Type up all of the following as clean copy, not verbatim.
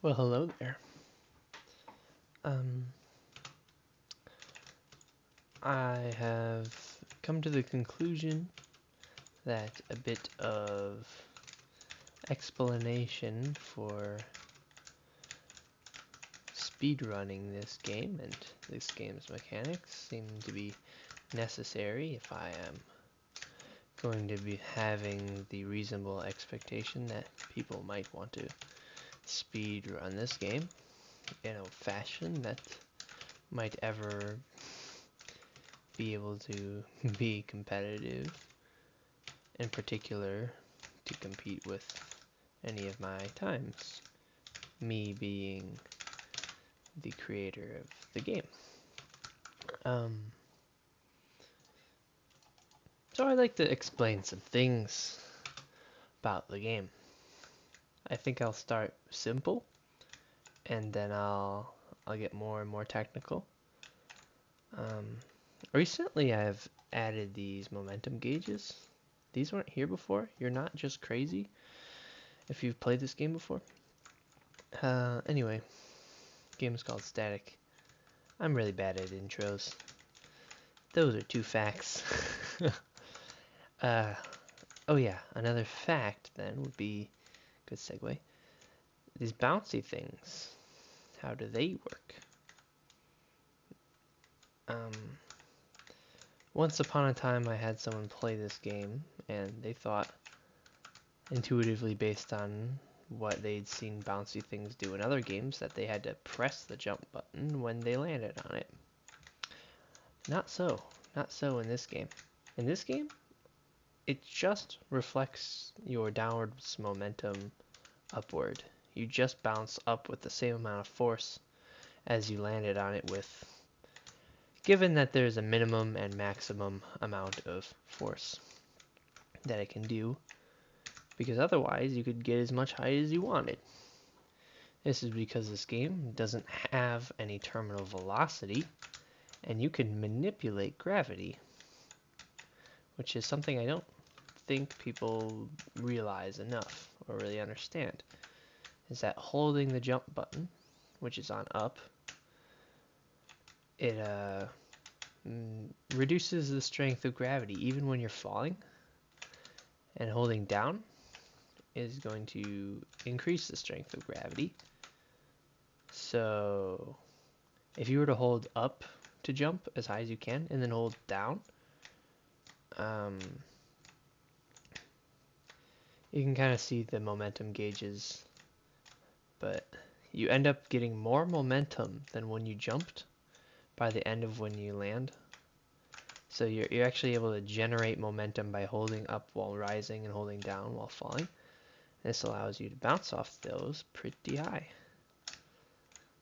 Well, hello there. Um, I have come to the conclusion that a bit of explanation for speedrunning this game and this game's mechanics seem to be necessary if I am going to be having the reasonable expectation that people might want to speedrun this game in a fashion that might ever be able to be competitive, in particular to compete with any of my times, me being the creator of the game. Um, so I'd like to explain some things about the game. I think I'll start simple, and then I'll get more and more technical. Um, Recently I've added these momentum gauges. These weren't here before. You're not just crazy if you've played this game before. Anyway, game is called Static. I'm really bad at intros. Those are two facts. uh, oh yeah, another fact then would be, good segue, these bouncy things. How do they work? Um, Once upon a time I had someone play this game, and they thought, intuitively based on what they'd seen bouncy things do in other games, that they had to press the jump button when they landed on it. Not so. Not so in this game. In this game, it just reflects your downwards momentum upward. You just bounce up with the same amount of force as you landed on it with, given that there's a minimum and maximum amount of force that it can do, because otherwise you could get as much height as you wanted. This is because this game doesn't have any terminal velocity, and you can manipulate gravity, which is something I don't think people realize enough or really understand, is that holding the jump button, which is on up, it reduces the strength of gravity even when you're falling, and holding down is going to increase the strength of gravity. So if you were to hold up to jump as high as you can and then hold down, you can kind of see the momentum gauges, but you end up getting more momentum than when you jumped by the end of when you land. So you're actually able to generate momentum by holding up while rising and holding down while falling. This allows you to bounce off those pretty high.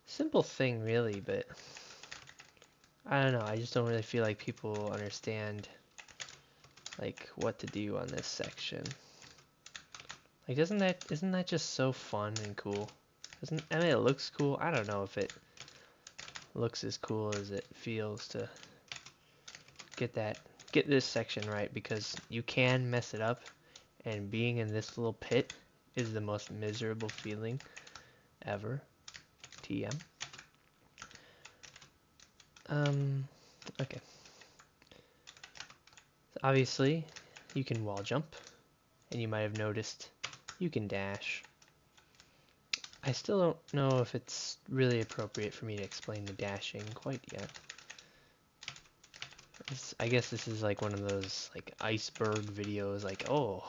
Simple thing really, but I don't know, I just don't really feel like people understand like what to do on this section. Like isn't that just so fun and cool? I mean, it looks cool. I don't know if it looks as cool as it feels to get this section right, because you can mess it up, and being in this little pit is the most miserable feeling ever. TM. Okay. So obviously, you can wall jump, and you might have noticed you can dash. I still don't know if it's really appropriate for me to explain the dashing quite yet. I guess this is like one of those like iceberg videos, like, oh,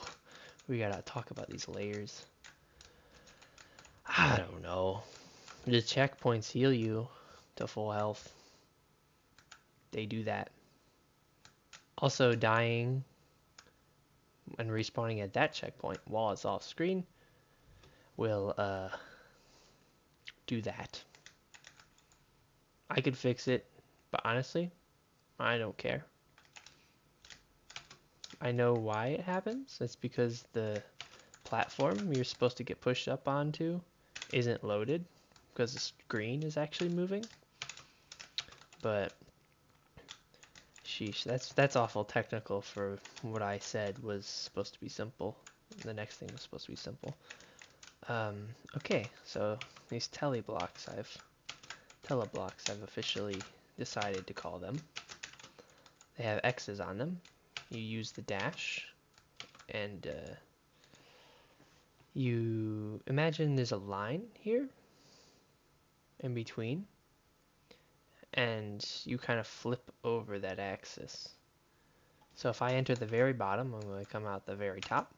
we gotta talk about these layers. I don't know. The checkpoints heal you to full health. They do that. Also, dying and respawning at that checkpoint while it's off screen will do that. I could fix it, but honestly, I don't care. I know why it happens. It's because the platform you're supposed to get pushed up onto isn't loaded, because the screen is actually moving. But sheesh, that's awful technical for what I said was supposed to be simple. The next thing was supposed to be simple. Okay, so these teleblocks I've officially decided to call them. They have X's on them. You use the dash, and you imagine there's a line here in between, and you kind of flip over that axis. So if I enter the very bottom, I'm going to come out the very top.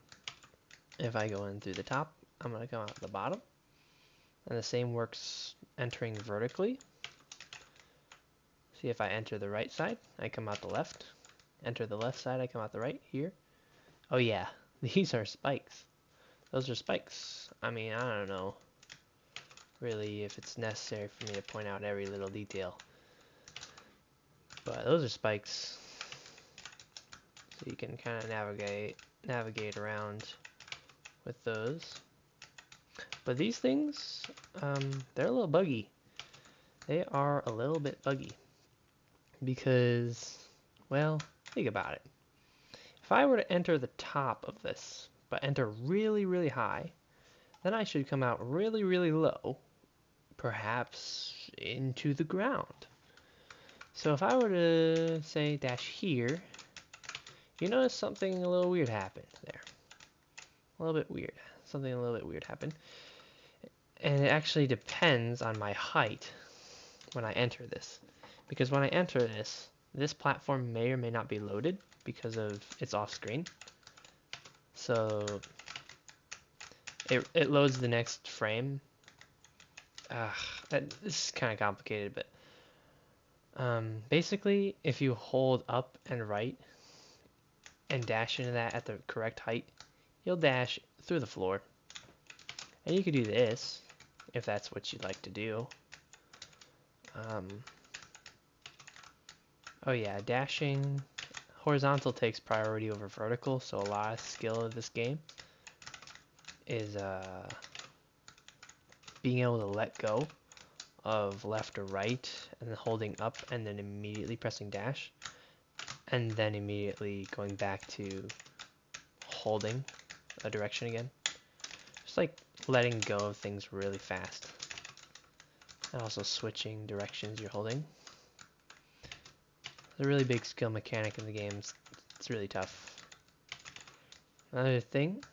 If I go in through the top, I'm going to come out the bottom. And the same works entering vertically. See, if I enter the right side, I come out the left. Enter the left side, I come out the right here. Oh yeah, these are spikes. Those are spikes. I mean, I don't know really if it's necessary for me to point out every little detail. But those are spikes. So you can kind of navigate around with those. But these things, they're a little buggy. They are a little bit buggy. Because, well, think about it. If I were to enter the top of this, but enter really, really high, then I should come out really, really low, perhaps into the ground. So if I were to say dash here, you notice something a little weird happened there. A little bit weird. Something a little bit weird happened. And it actually depends on my height when I enter this. Because when I enter this, this platform may or may not be loaded because of it's off screen. So it loads the next frame. This is kind of complicated, but basically if you hold up and right and dash into that at the correct height, you'll dash through the floor. And you could do this if that's what you'd like to do. Oh yeah, dashing horizontal takes priority over vertical, so a lot of skill of this game is being able to let go of left or right and then holding up and then immediately pressing dash and then immediately going back to holding a direction again. Just like letting go of things really fast. And also switching directions you're holding. It's a really big skill mechanic in the game. It's really tough. Another thing,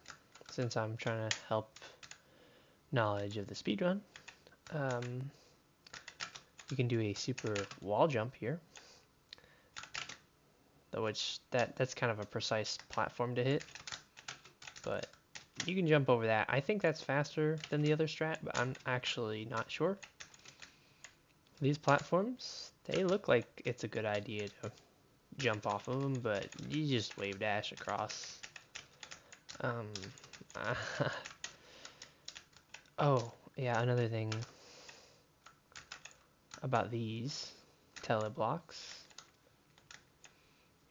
since I'm trying to help knowledge of the speedrun, you can do a super wall jump here, which that's kind of a precise platform to hit, but you can jump over that. I think that's faster than the other strat, but I'm actually not sure. These platforms, they look like it's a good idea to jump off of them, but you just wave dash across. Oh, yeah, another thing about these teleblocks.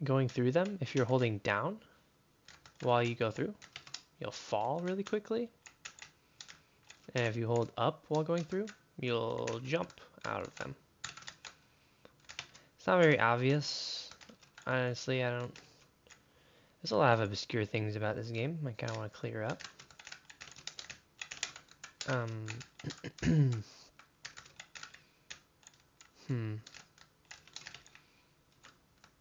Going through them, if you're holding down while you go through, you'll fall really quickly. And if you hold up while going through, you'll jump out of them. It's not very obvious. Honestly, I don't... There's a lot of obscure things about this game I kind of want to clear up.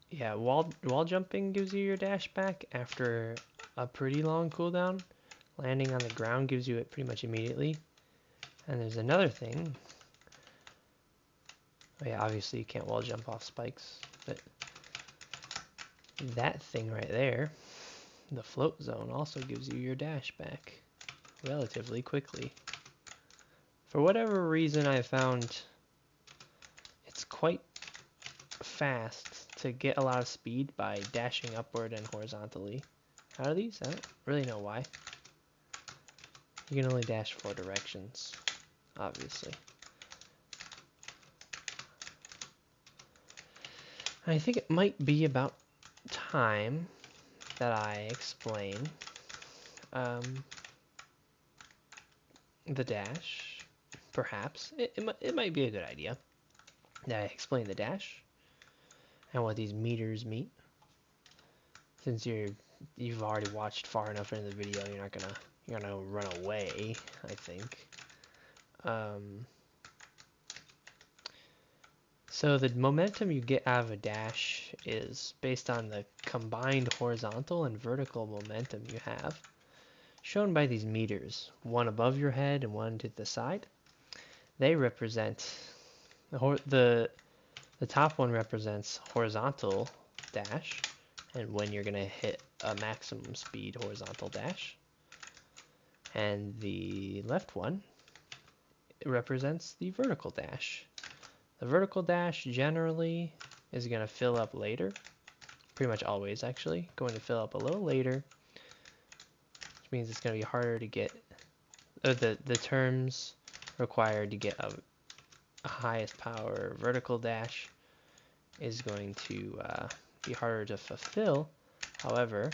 Yeah, wall jumping gives you your dash back after a pretty long cooldown. Landing on the ground gives you it pretty much immediately. And there's another thing. Oh yeah, obviously you can't wall jump off spikes, but that thing right there, the float zone, also gives you your dash back relatively quickly. For whatever reason, I found it's quite fast to get a lot of speed by dashing upward and horizontally. How are these? I don't really know why. You can only dash 4 directions, obviously. I think it might be about time that I explain the dash. Perhaps. It might be a good idea that I explain the dash and what these meters mean. Since you're you've already watched far enough into the video, you're not gonna run away, I think. So the momentum you get out of a dash is based on the combined horizontal and vertical momentum you have, shown by these meters, one above your head and one to the side. They represent the top one represents horizontal dash, and when you're gonna hit a maximum speed horizontal dash. And the left one represents the vertical dash. The vertical dash generally is going to fill up later, pretty much always actually, going to fill up a little later, which means it's going to be harder to get, the terms required to get a highest power vertical dash is going to be harder to fulfill. However,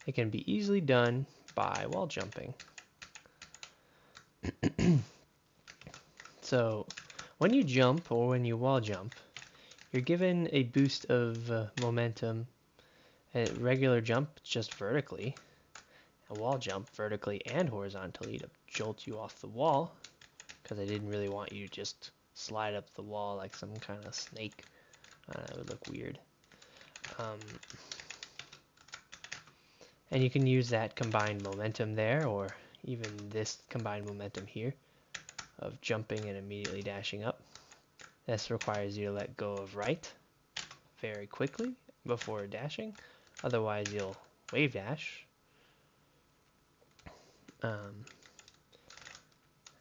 it can be easily done by wall jumping. So when you jump or when you wall jump, you're given a boost of momentum. A regular jump just vertically, a wall jump vertically and horizontally to jolt you off the wall, because I didn't really want you to just slide up the wall like some kind of snake. It would look weird. And you can use that combined momentum there, or even this combined momentum here of jumping and immediately dashing up. This requires you to let go of right very quickly before dashing, otherwise you'll wave dash.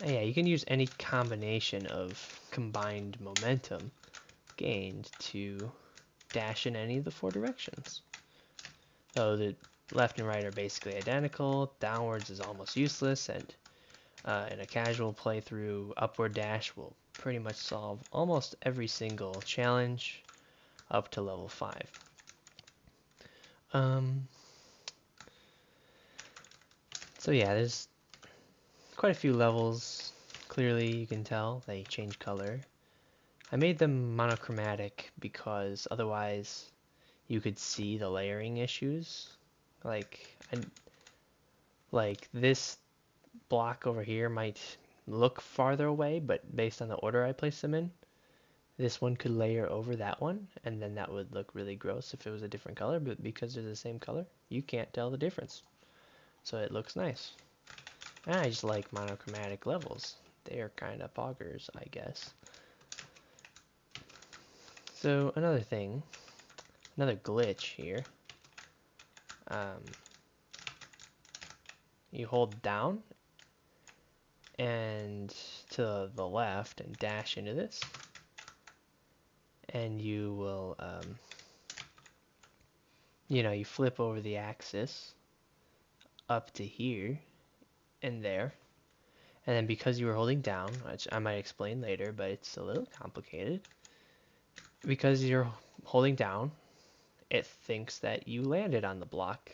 Yeah, you can use any combination of combined momentum gained to dash in any of the four directions. So the left and right are basically identical, downwards is almost useless, and in a casual playthrough, upward dash will pretty much solve almost every single challenge up to level 5. So yeah, there's quite a few levels. Clearly you can tell they change color. I made them monochromatic because otherwise you could see the layering issues. Like this block over here might look farther away, but based on the order I placed them in, this one could layer over that one, and then that would look really gross if it was a different color, but because they're the same color, you can't tell the difference. So it looks nice. And I just like monochromatic levels. They are kind of poggers, I guess. So another thing, another glitch here. You hold down and to the left and dash into this, and you will, you flip over the axis up to here and there, and then because you were holding down, which I might explain later, but it's a little complicated, because you're holding down, it thinks that you landed on the block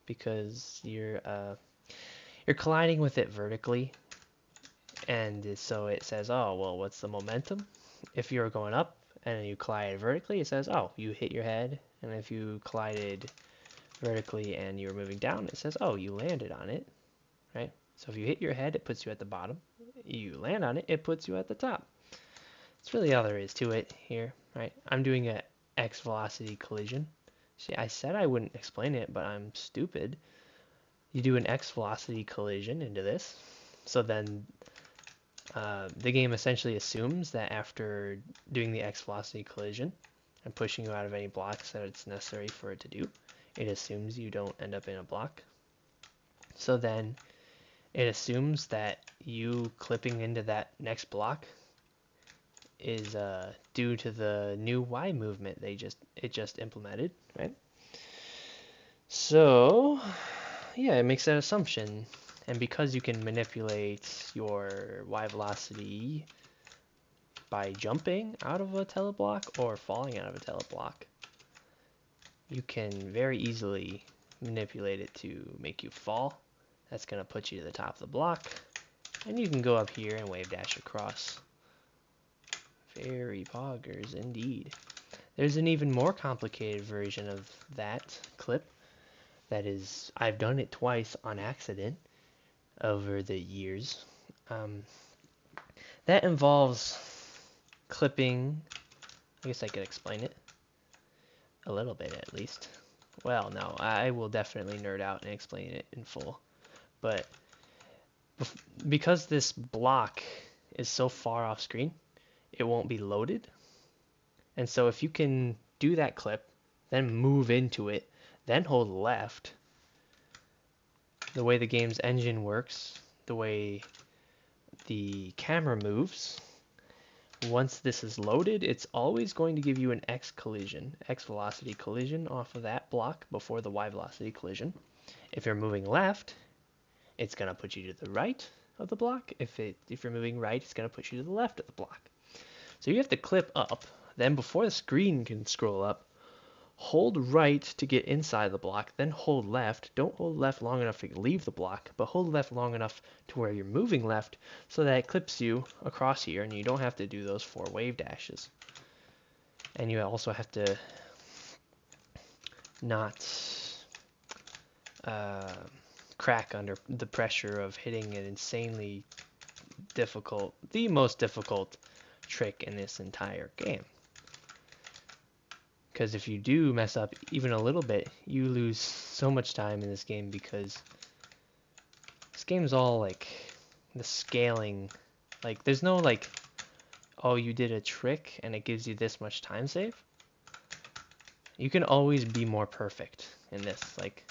because you're colliding with it vertically, and so it says, oh, well, what's the momentum? If you're going up and you collide vertically, it says, oh, you hit your head, and if you collided vertically and you were moving down, it says, oh, you landed on it, right? So if you hit your head, it puts you at the bottom. You land on it, it puts you at the top. That's really all there is to it here, right? I'm doing a X velocity collision. See, I said I wouldn't explain it, but I'm stupid. You do an X velocity collision into this, so then the game essentially assumes that after doing the X velocity collision and pushing you out of any blocks that it's necessary for it to do, it assumes you don't end up in a block. So then it assumes that you clipping into that next block is due to the new Y movement it just implemented, right? So yeah, it makes that assumption, and because you can manipulate your Y velocity by jumping out of a teleblock or falling out of a teleblock, you can very easily manipulate it to make you fall. That's going to put you to the top of the block, and you can go up here and wave dash across. Very poggers indeed. There's an even more complicated version of that clip That is, I've done it twice on accident over the years. Um, that involves clipping. I guess I could explain it a little bit at least. Well, no, I will definitely nerd out and explain it in full. But because this block is so far off screen, it won't be loaded. And so if you can do that clip, then move into it, then hold left, the way the game's engine works, the way the camera moves, once this is loaded, it's always going to give you an X collision, X velocity collision off of that block before the Y velocity collision. If you're moving left, it's going to put you to the right of the block. If you're moving right, it's going to put you to the left of the block. So you have to clip up, then before the screen can scroll up, hold right to get inside the block, then hold left. Don't hold left long enough to leave the block, but hold left long enough to where you're moving left so that it clips you across here and you don't have to do those 4 wave dashes. And you also have to not crack under the pressure of hitting an insanely difficult, the most difficult trick in this entire game. Because if you do mess up even a little bit, you lose so much time in this game because this game's all like the scaling. Like there's no like, oh, you did a trick and it gives you this much time save. You can always be more perfect in this. Like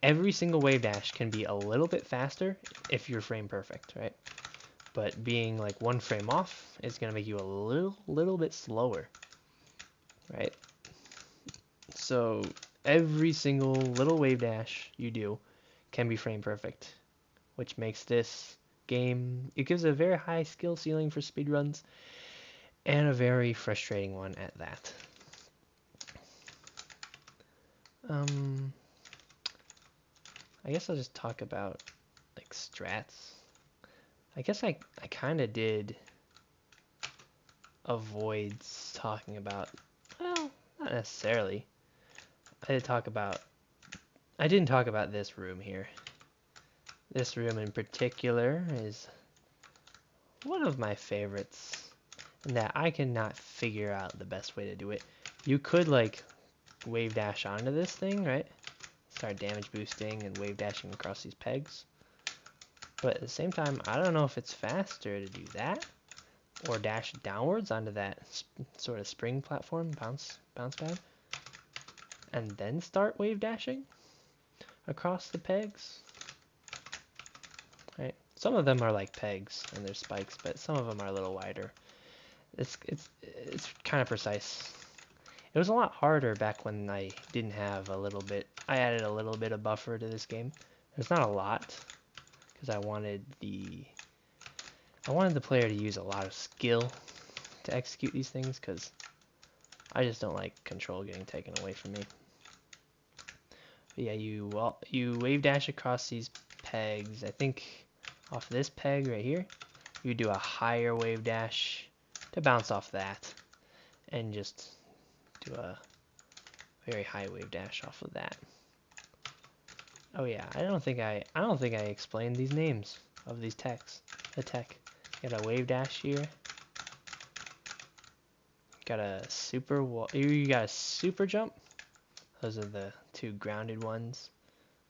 every single wave dash can be a little bit faster if you're frame perfect, right? But being like 1 frame off is gonna make you a little bit slower, right? So every single little wave dash you do can be frame perfect, which makes this game, it gives a very high skill ceiling for speedruns and a very frustrating one at that. I guess I'll just talk about like strats. I guess I kind of did avoid talking about, well, not necessarily. I didn't talk about this room here. This room in particular is one of my favorites in that I cannot figure out the best way to do it. You could like wave dash onto this thing, right? Start damage boosting and wave dashing across these pegs. But at the same time, I don't know if it's faster to do that or dash downwards onto that sort of spring platform, bounce pad, and then start wave dashing across the pegs. Right? Some of them are like pegs and they're spikes, but some of them are a little wider. It's kind of precise. It was a lot harder back when I didn't have a little bit. I added a little bit of buffer to this game. There's not a lot because I wanted the player to use a lot of skill to execute these things because I just don't like control getting taken away from me. But yeah, you wave dash across these pegs. I think off this peg right here, you do a higher wave dash to bounce off that, and just do a very high wave dash off of that. Oh yeah, I don't think I explained these names of these techs. The tech. You got a wave dash here. Got a super wall. You got a super jump. Those are the 2 grounded ones.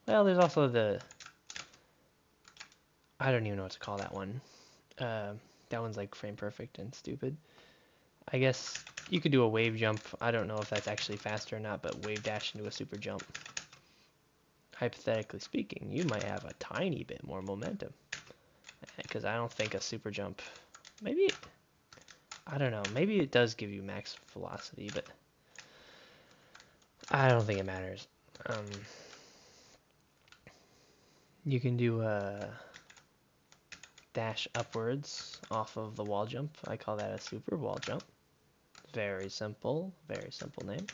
Well, there's also the, I don't even know what to call that one. That one's like frame perfect and stupid. I guess you could do a wave jump. I don't know if that's actually faster or not, but wave dash into a super jump. Hypothetically speaking, you might have a tiny bit more momentum. Because I don't think a super jump, maybe, I don't know, maybe it does give you max velocity, but I don't think it matters. You can do a dash upwards off of the wall jump. I call that a super wall jump. Very simple name.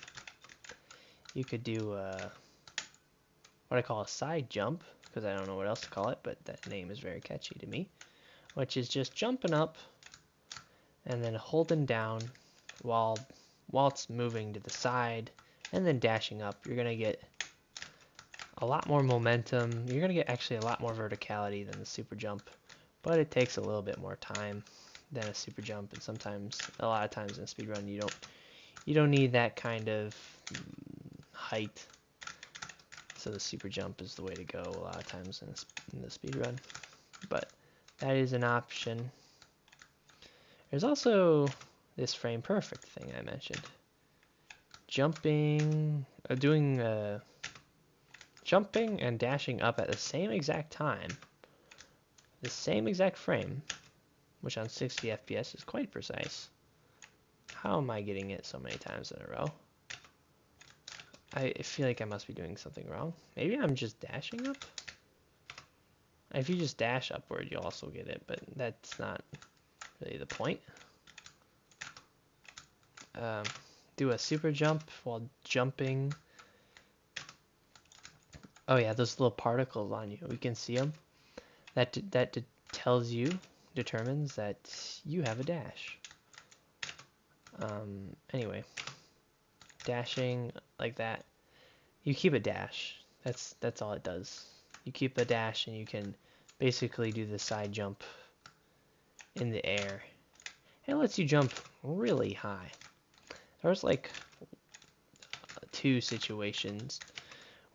You could do what I call a side jump, because I don't know what else to call it, but that name is very catchy to me, which is just jumping up and then holding down while it's moving to the side and then dashing up. You're going to get a lot more momentum. You're gonna get actually a lot more verticality than the super jump, but it takes a little bit more time than a super jump, and sometimes, a lot of times in a speedrun, you don't need that kind of height. So the super jump is the way to go a lot of times in the speedrun. But that is an option. There's also this frame perfect thing I mentioned. Jumping and dashing up at the same exact time, the same exact frame, which on 60 FPS is quite precise. How am I getting it so many times in a row? I feel like I must be doing something wrong. Maybe I'm just dashing up? If you just dash upward, you'll also get it, but that's not really the point. Do a super jump while jumping. Oh yeah, those little particles on you, we can see them. That determines that you have a dash. Anyway, dashing like that, you keep a dash. That's all it does. You keep a dash and you can basically do the side jump in the air. And it lets you jump really high. There's like 2 situations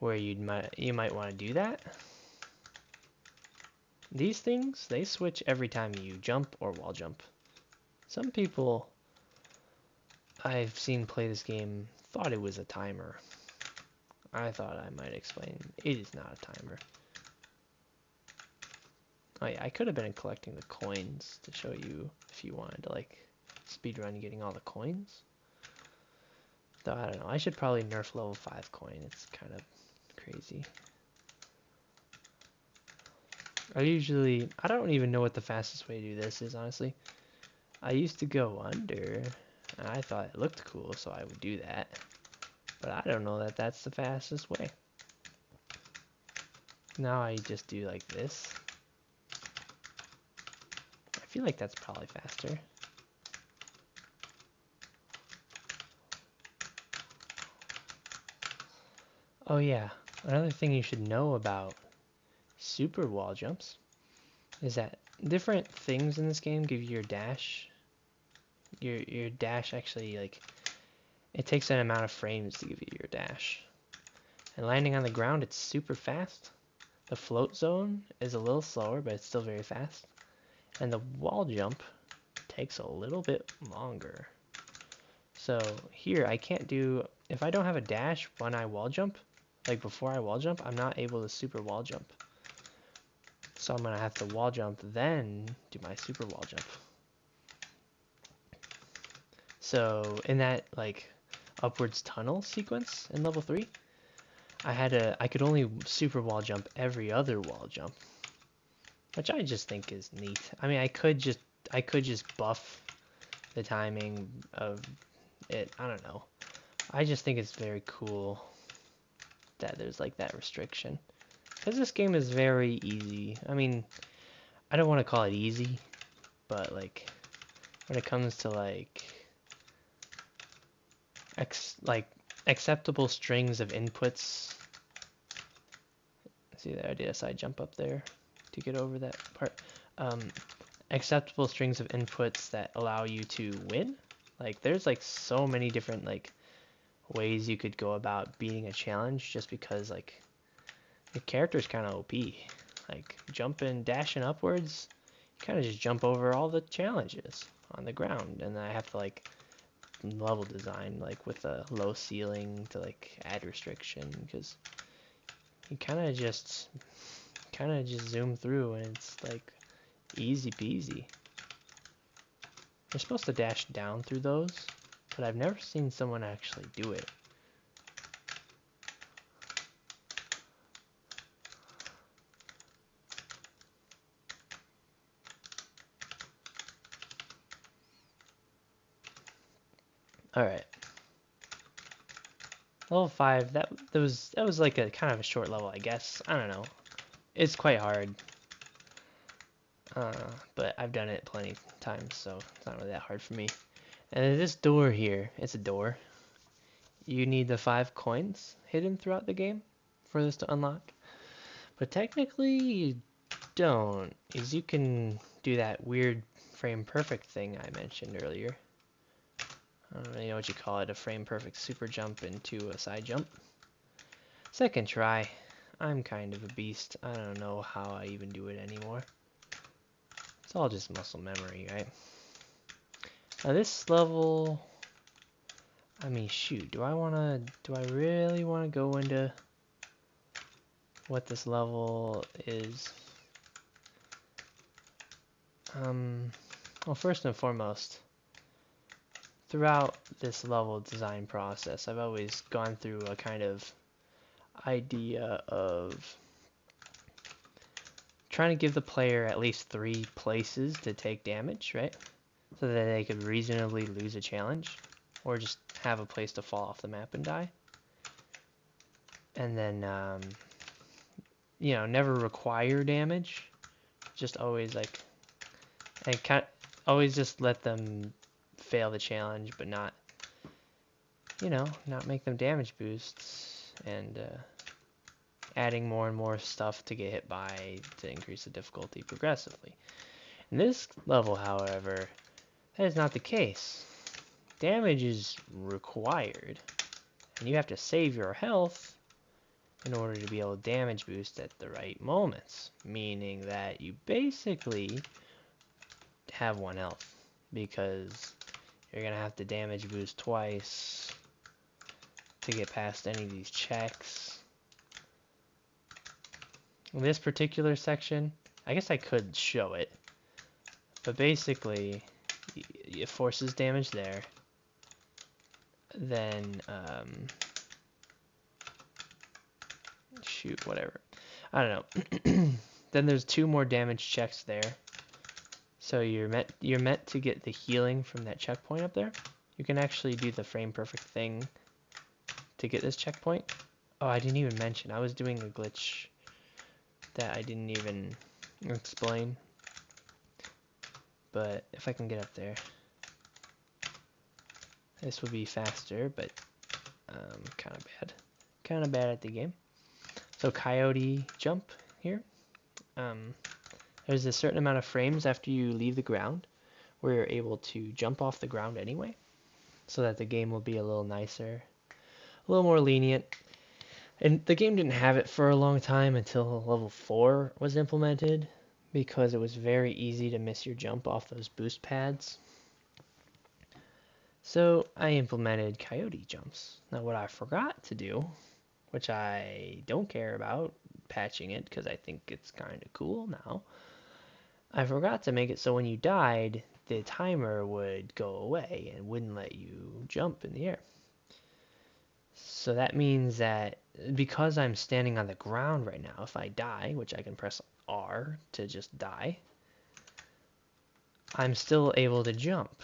where you might want to do that. These things, they switch every time you jump or wall jump. Some people I've seen play this game thought it was a timer. I thought I might explain. It is not a timer. Oh yeah, I could have been collecting the coins to show you if you wanted to like speedrun getting all the coins. Though I don't know, I should probably nerf level 5 coin. It's kind of crazy. I don't even know what the fastest way to do this is, honestly. I used to go under, and I thought it looked cool, so I would do that. But I don't know that that's the fastest way. Now I just do like this. I feel like that's probably faster. Oh yeah, another thing you should know about super wall jumps is that different things in this game give you your dash. Your dash actually, like, it takes an amount of frames to give you your dash. And landing on the ground, it's super fast. The float zone is a little slower, but it's still very fast. And the wall jump takes a little bit longer. So here, I can't do, if I don't have a dash when I wall jump, like before I wall jump, I'm not able to super wall jump. So I'm gonna have to wall jump, then do my super wall jump. So in that like upwards tunnel sequence in level 3, I could only super wall jump every other wall jump, which I just think is neat. I mean, I could just buff the timing of it. I don't know. I just think it's very cool that there's like that restriction, because this game is very easy. I mean, I don't want to call it easy, but like when it comes to like acceptable strings of inputs. See there, I did a side jump up there to get over that part. Acceptable strings of inputs that allow you to win. Like there's like so many different like ways you could go about beating a challenge, just because like the character's kind of OP. Like jumping, dashing upwards, you kind of just jump over all the challenges on the ground, and I have to like level design like with a low ceiling to like add restriction, because you kind of just zoom through and it's like easy peasy. You're supposed to dash down through those, but I've never seen someone actually do it. Alright. Level 5, that was like a kind of a short level, I guess. I don't know. It's quite hard. But I've done it plenty of times, so it's not really that hard for me. And this door here, it's a door. You need the 5 coins hidden throughout the game. for this to unlock. But technically you don't, is you can do that weird frame perfect thing I mentioned earlier. I don't really know what you call it, a frame perfect super jump into a side jump. Second try. I'm kind of a beast. I don't know how I even do it anymore. It's all just muscle memory, right? Now this level, I mean, shoot, do I really wanna go into what this level is? Well, first and foremost, throughout this level design process, I've always gone through a kind of idea of trying to give the player at least 3 places to take damage, right? So that they could reasonably lose a challenge, or just have a place to fall off the map and die. And then, you know, never require damage, just always like, and always just let them fail the challenge, but not, you know, not make them damage boosts, and adding more and more stuff to get hit by to increase the difficulty progressively. In this level, however, that is not the case. Damage is required, and you have to save your health in order to be able to damage boost at the right moments, meaning that you basically have 1 health, because you're gonna have to damage boost twice to get past any of these checks. In this particular section, I guess I could show it, but basically it forces damage there, then shoot, whatever, I don't know. Then there's 2 more damage checks there, so you're meant to get the healing from that checkpoint up there. You can actually do the frame perfect thing to get this checkpoint. Oh, I didn't even mention, I was doing a glitch that I didn't even explain, but if I can get up there, this would be faster, but kind of bad at the game. So coyote jump here. There's a certain amount of frames after you leave the ground where you're able to jump off the ground anyway, so that the game will be a little nicer, a little more lenient. And the game didn't have it for a long time until level 4 was implemented, because it was very easy to miss your jump off those boost pads. So I implemented coyote jumps. Now what I forgot to do, which I don't care about patching it because I think it's kind of cool now, I forgot to make it so when you died, the timer would go away and wouldn't let you jump in the air. So that means that because I'm standing on the ground right now, if I die, which I can press R to just die, I'm still able to jump.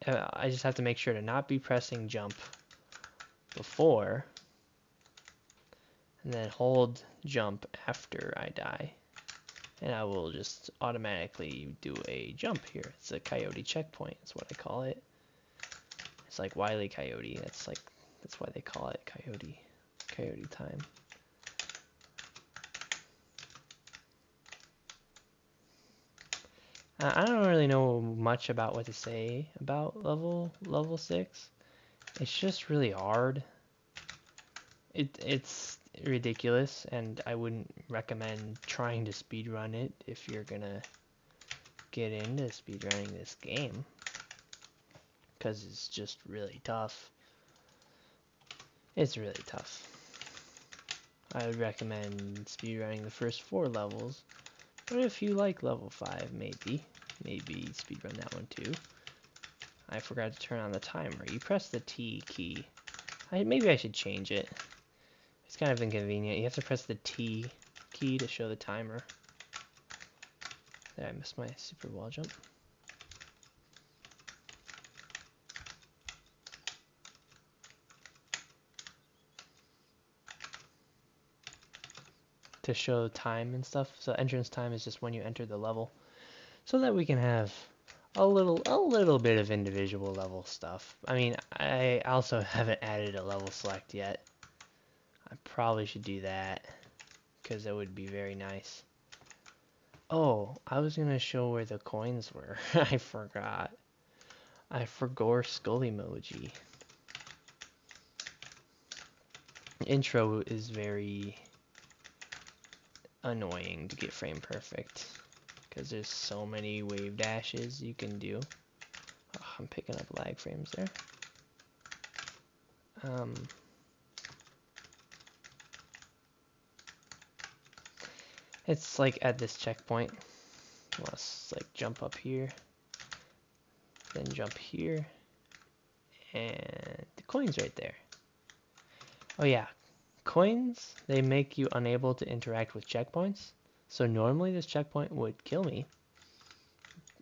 I just have to make sure to not be pressing jump before, and then hold jump after I die, and I will just automatically do a jump here. It's a coyote checkpoint, that's what I call it. It's like Wile E. Coyote, that's why they call it coyote time. I don't really know much about what to say about level 6. It's just really hard. It's ridiculous, and I wouldn't recommend trying to speedrun it if you're gonna get into speedrunning this game, because it's just really tough. It's really tough. I would recommend speedrunning the first 4 levels, but if you like level 5, maybe speedrun that one too. I forgot to turn on the timer. You press the T key. Maybe I should change it. It's kind of inconvenient. You have to press the T key to show the timer. There, I missed my super wall jump. To show time and stuff. So entrance time is just when you enter the level, so that we can have a little bit of individual level stuff. I mean, I also haven't added a level select yet. I probably should do that, because that would be very nice. Oh, I was gonna show where the coins were. I forgot. I forgot skull emoji. Intro is very annoying to get frame perfect, because there's so many wave dashes you can do. Oh, I'm picking up lag frames there. It's like at this checkpoint, let's like jump up here, then jump here, and the coin's right there. Oh yeah, coins, they make you unable to interact with checkpoints. So normally this checkpoint would kill me.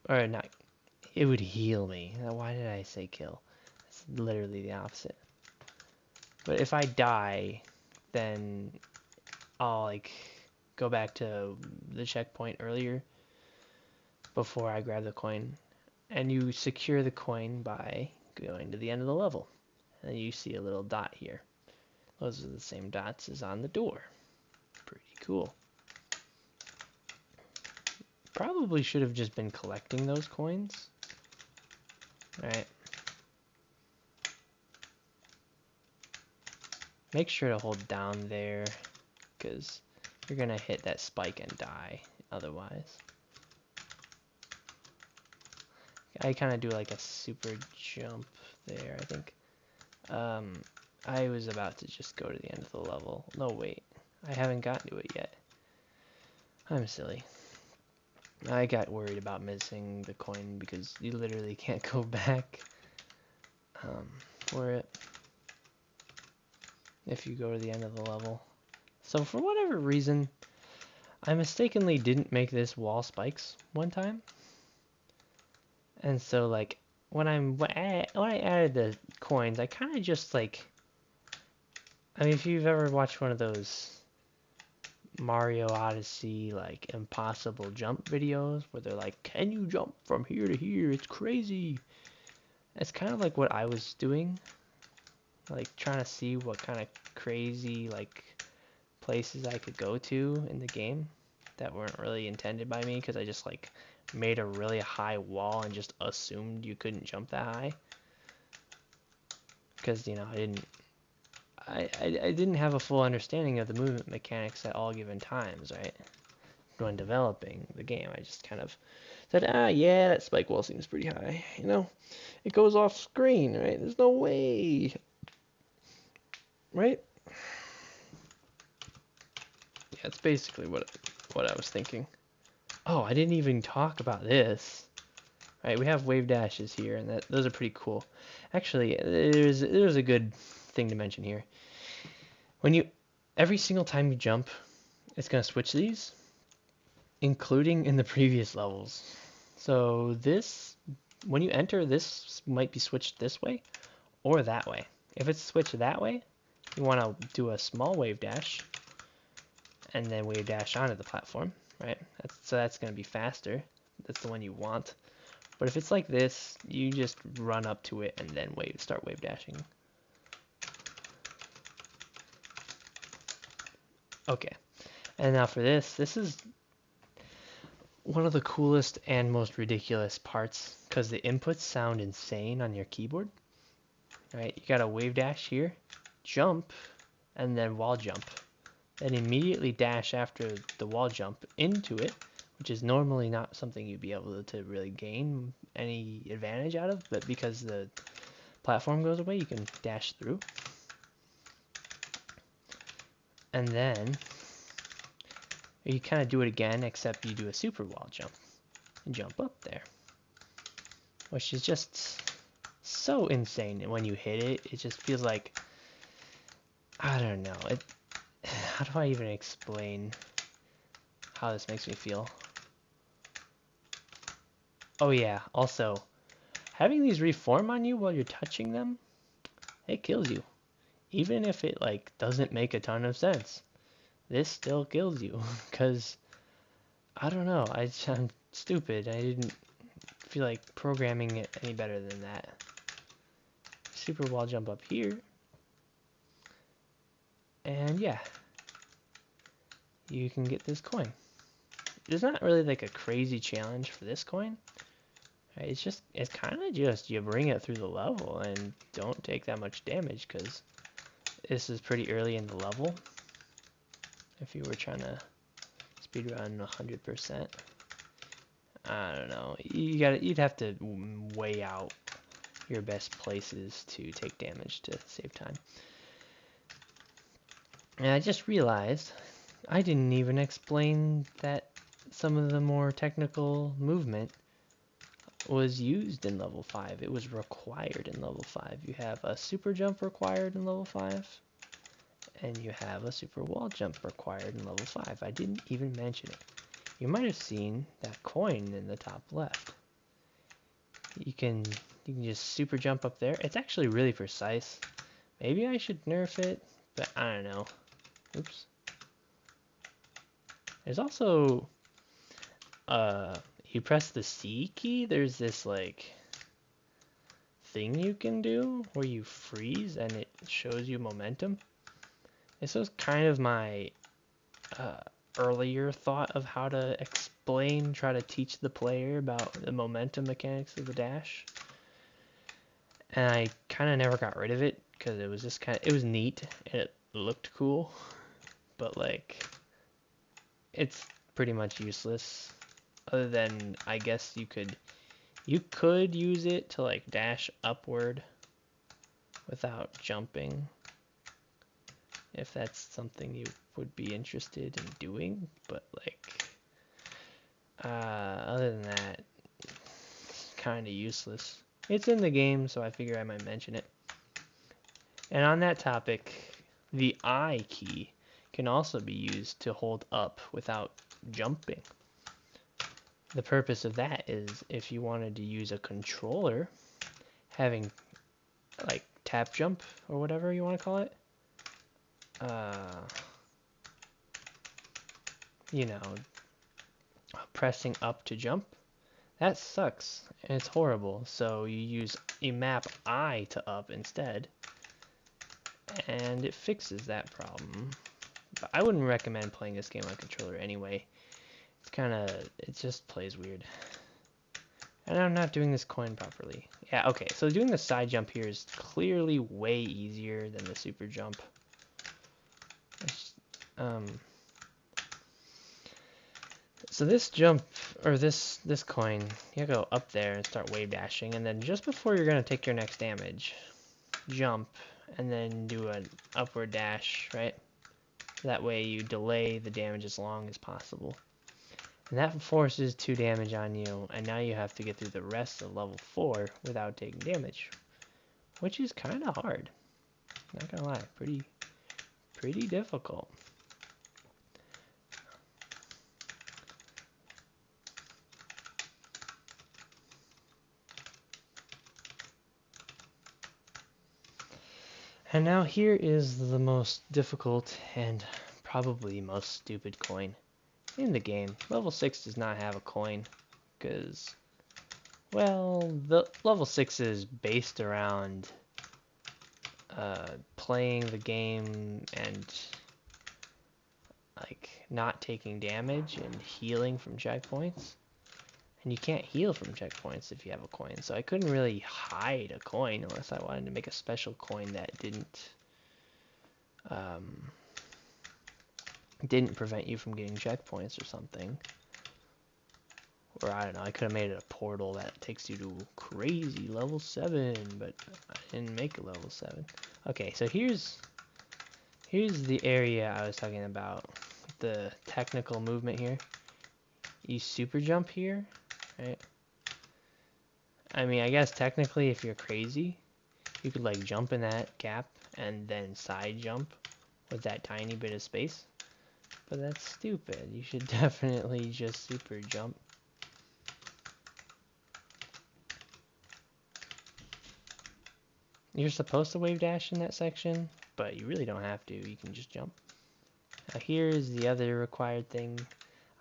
Or not, it would heal me. Why did I say kill? It's literally the opposite. But if I die, then I'll like go back to the checkpoint earlier before I grab the coin. And you secure the coin by going to the end of the level. And you see a little dot here. Those are the same dots as on the door. Pretty cool. Probably should have just been collecting those coins. Alright. Make sure to hold down there, because you're going to hit that spike and die otherwise. I kind of do like a super jump there, I think. I was about to just go to the end of the level. No, wait. I haven't gotten to it yet. I'm silly. I got worried about missing the coin because you literally can't go back for it if you go to the end of the level. So for whatever reason, I mistakenly didn't make this wall spikes one time. And so like when I added the coins, I kind of just like, I mean, if you've ever watched one of those Mario Odyssey like impossible jump videos where they're like, can you jump from here to here? It's crazy. It's kind of like what I was doing, like trying to see what kind of crazy like places I could go to in the game that weren't really intended by me, because I just like made a really high wall and just assumed you couldn't jump that high, because you know I didn't have a full understanding of the movement mechanics at all given times, right? When developing the game, I just kind of said, yeah, that spike wall seems pretty high, you know, it goes off screen, right? There's no way, right? Yeah, that's basically what I was thinking. Oh, I didn't even talk about this. Right, we have wave dashes here, and those are pretty cool. Actually, there's a good thing to mention here. When every single time you jump, it's gonna switch these, including in the previous levels. So this, when you enter, this might be switched this way or that way. If it's switched that way, you want to do a small wave dash and then wave dash onto the platform, right? So that's going to be faster. That's the one you want. But if it's like this, you just run up to it and then start wave dashing. Okay, and now for this is one of the coolest and most ridiculous parts, because the inputs sound insane on your keyboard. Right, you got a wave dash here, jump, and then wall jump. Then immediately dash after the wall jump into it, which is normally not something you'd be able to really gain any advantage out of, but because the platform goes away, you can dash through. And then you kind of do it again, except you do a super wall jump and jump up there, which is just so insane. And when you hit it, it just feels like, I don't know, how do I even explain how this makes me feel? Oh yeah, also, having these reform on you while you're touching them, it kills you. Even if it like doesn't make a ton of sense, this still kills you, because I don't know, I'm stupid. I didn't feel like programming it any better than that. Super wall jump up here. And yeah, you can get this coin. There's not really like a crazy challenge for this coin. Right? It's kind of just you bring it through the level and don't take that much damage because this is pretty early in the level. If you were trying to speedrun 100%, I don't know. You'd have to weigh out your best places to take damage to save time. And I just realized I didn't even explain that some of the more technical movement was used in level 5. It was required in level 5. You have a super jump required in level 5, and you have a super wall jump required in level 5. I didn't even mention it. You might have seen that coin in the top left. You can just super jump up there. It's actually really precise. Maybe I should nerf it, but I don't know. Oops. There's also, you press the C key, there's this like thing you can do where you freeze and it shows you momentum. This was kind of my earlier thought of how to try to teach the player about the momentum mechanics of the dash. And I kind of never got rid of it because it was just it was neat and it looked cool, but like it's pretty much useless other than I guess you could use it to like dash upward without jumping if that's something you would be interested in doing, but like other than that, it's kind of useless. It's in the game, so I figure I might mention it. And on that topic, the I key can also be used to hold up without jumping. The purpose of that is if you wanted to use a controller having like tap jump or whatever you want to call it, you know, pressing up to jump, that sucks and it's horrible. So you map I to up instead, and it fixes that problem. But I wouldn't recommend playing this game on controller anyway. It just plays weird. And I'm not doing this coin properly. Yeah, okay, so doing the side jump here is clearly way easier than the super jump. So this jump, or this coin, you go up there and start wave dashing, and then just before you're going to take your next damage, jump, and then do an upward dash, right? That way you delay the damage as long as possible. And that forces 2 damage on you, and now you have to get through the rest of level 4 without taking damage, which is kind of hard. Not gonna lie, pretty difficult. And now here is the most difficult and probably most stupid coin in the game. Level 6 does not have a coin because, well, the level 6 is based around playing the game and like not taking damage and healing from checkpoints. And you can't heal from checkpoints if you have a coin, so I couldn't really hide a coin unless I wanted to make a special coin that didn't prevent you from getting checkpoints or something. Or I don't know, I could have made it a portal that takes you to crazy level 7, but I didn't make a level 7. Okay, so here's the area I was talking about, the technical movement here. You super jump here, right? I mean, I guess technically if you're crazy, you could like jump in that gap and then side jump with that tiny bit of space. But that's stupid. You should definitely just super jump. You're supposed to wave dash in that section, but you really don't have to. You can just jump. Now here's the other required thing.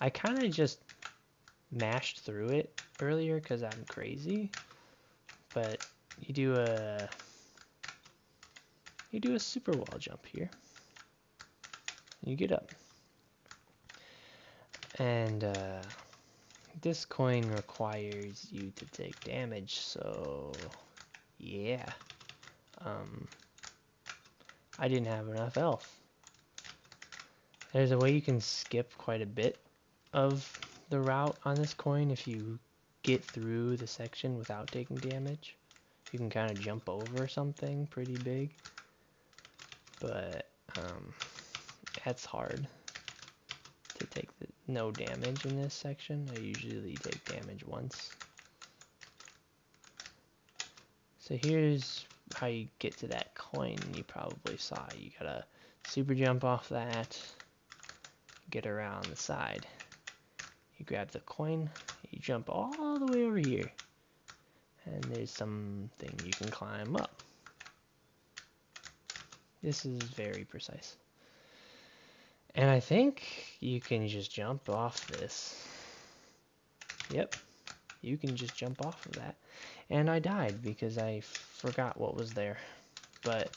I kind of just mashed through it earlier because I'm crazy. But you do a super wall jump here. you get up. And this coin requires you to take damage, so yeah. I didn't have enough health. There's a way you can skip quite a bit of the route on this coin if you get through the section without taking damage. You can kind of jump over something pretty big, but that's hard to take no damage in this section. I usually take damage once. So here's how you get to that coin you probably saw. You gotta super jump off that, get around the side. You grab the coin, you jump all the way over here, and there's something you can climb up. This is very precise. And I think you can just jump off this. Yep, you can just jump off of that. And I died because I forgot what was there. But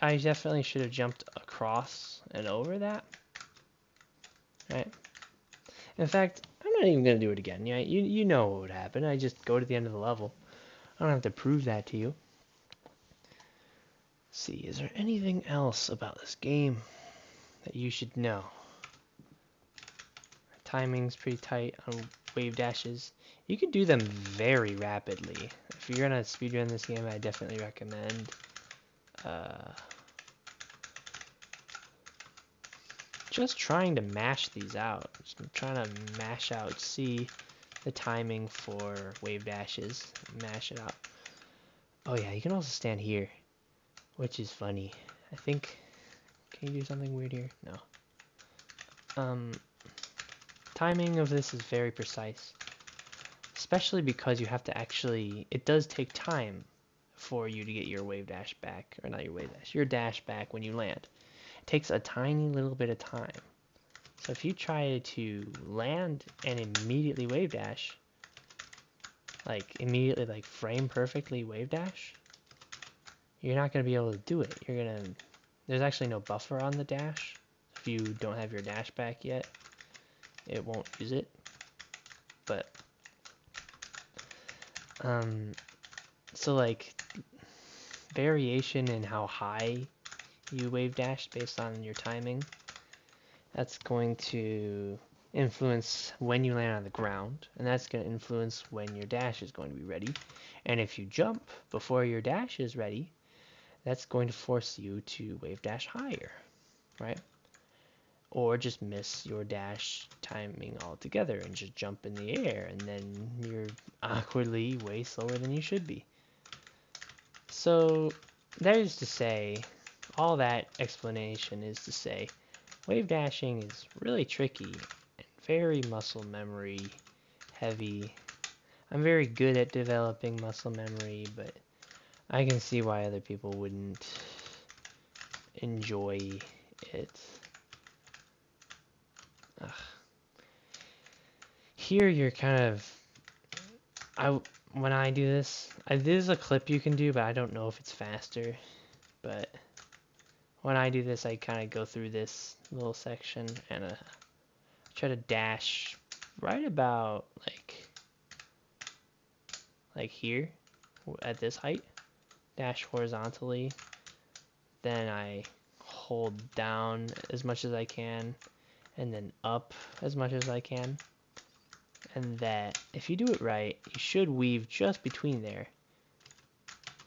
I definitely should have jumped across and over that. Right? In fact, I'm not even going to do it again. Yeah, you know what would happen. I just go to the end of the level. I don't have to prove that to you. Let's see, is there anything else about this game that you should know? Timing's pretty tight on wave dashes. You can do them very rapidly. If you're gonna speedrun this game, I definitely recommend just trying to mash these out. Just trying to mash out, see the timing for wave dashes, mash it out. Oh yeah, you can also stand here, which is funny. I think, can you do something weird here? No. Timing of this is very precise, especially because you have to actually, it does take time for you to get your wave dash back, or not your wave dash, your dash back when you land. It takes a tiny little bit of time. So if you try to land and immediately wave dash, like immediately like frame perfectly wave dash, you're not going to be able to do it. There's actually no buffer on the dash. If you don't have your dash back yet, it won't use it. But so like variation in how high you wave dash based on your timing, that's going to influence when you land on the ground, and that's going to influence when your dash is going to be ready. And if you jump before your dash is ready, that's going to force you to wave dash higher, right? Or just miss your dash timing altogether and just jump in the air, and then you're awkwardly way slower than you should be. So that is to say, all that explanation is to say, wave dashing is really tricky and very muscle memory heavy. I'm very good at developing muscle memory, but I can see why other people wouldn't enjoy it. Ugh. Here you're kind of, when I do this, there's a clip you can do, but I don't know if it's faster. But when I do this, I kind of go through this little section and try to dash right about like here at this height, dash horizontally. Then I hold down as much as I can, and then up as much as I can. And that, if you do it right, you should weave just between there.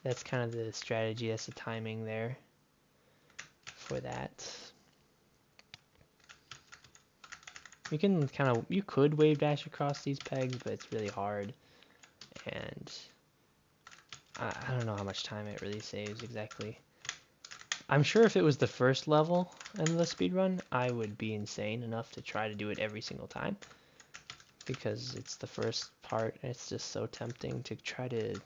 That's kind of the strategy, that's the timing there for that. You could wave dash across these pegs, but it's really hard. And I don't know how much time it really saves exactly. I'm sure if it was the first level in the speedrun, I would be insane enough to try to do it every single time. Because it's the first part, and it's just so tempting to try to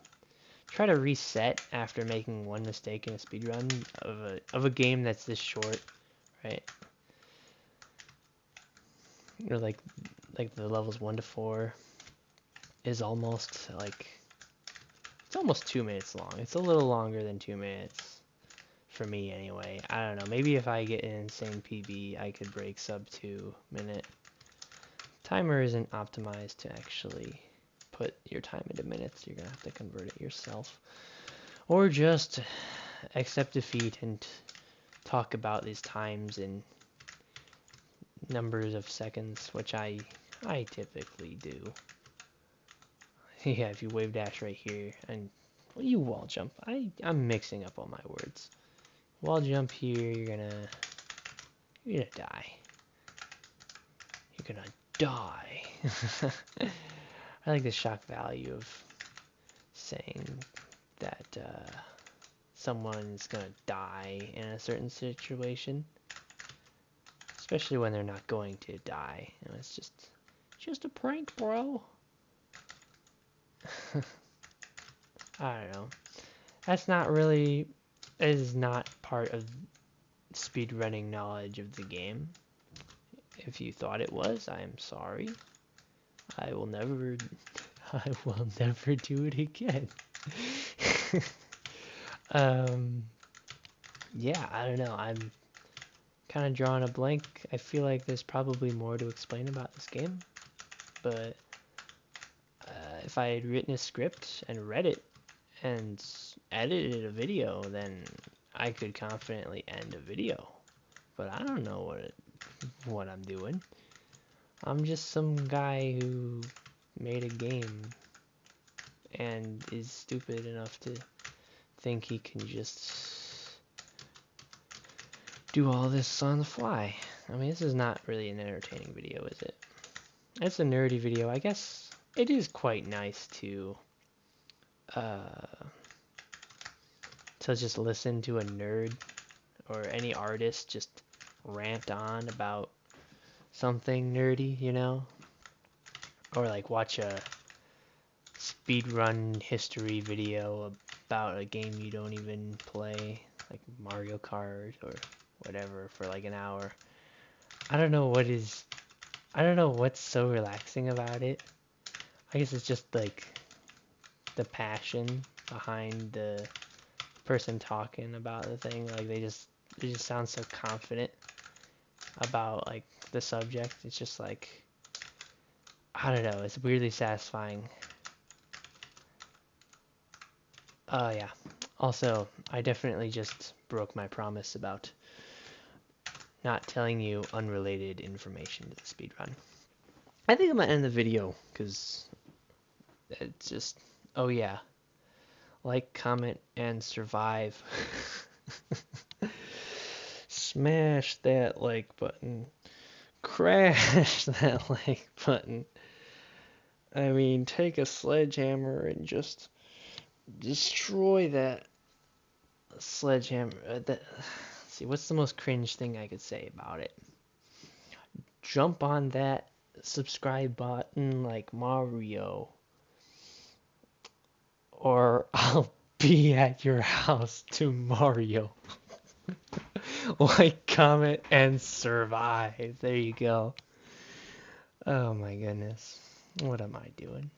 reset after making one mistake in a speedrun of a game that's this short, right? Or like the levels 1 to 4 is almost it's almost 2 minutes long. It's a little longer than 2 minutes for me anyway. I don't know. Maybe if I get an insane PB, I could break sub 2 minute. Timer isn't optimized to actually put your time into minutes. You're gonna have to convert it yourself, or just accept defeat and talk about these times in numbers of seconds, which I typically do. Yeah, if you wave dash right here, and well, you wall jump. I'm mixing up all my words. Wall jump here, you're gonna die. You're gonna die. I like the shock value of saying that someone's gonna die in a certain situation, especially when they're not going to die. You know, it's just a prank, bro. I don't know. That's not really, it is not part of speedrunning knowledge of the game. If you thought it was, I am sorry. I will never do it again. Yeah, I don't know. I'm kind of drawing a blank. I feel like there's probably more to explain about this game, but if I had written a script and read it and edited a video, then I could confidently end a video. But I don't know what I'm doing. I'm just some guy who made a game and is stupid enough to think he can just do all this on the fly. I mean, this is not really an entertaining video, is it? It's a nerdy video. I guess it is quite nice to just listen to a nerd or any artist just rant on about something nerdy, you know? Or like watch a speedrun history video about a game you don't even play, like Mario Kart or whatever, for like an hour. I don't know what's so relaxing about it. I guess it's just like the passion behind the person talking about the thing. Like they just sound so confident about like the subject. It's just like, I don't know, it's weirdly satisfying. Yeah. Also, I definitely just broke my promise about not telling you unrelated information to the speedrun. I think I'm gonna end the video, because it's just, oh yeah. Like, comment, and survive. Smash that like button. Crash that like button. I mean, take a sledgehammer and just destroy that sledgehammer. See, what's the most cringe thing I could say about it? Jump on that subscribe button like Mario, or I'll be at your house tomorrow. Like, comment, and survive. There you go. Oh my goodness. What am I doing?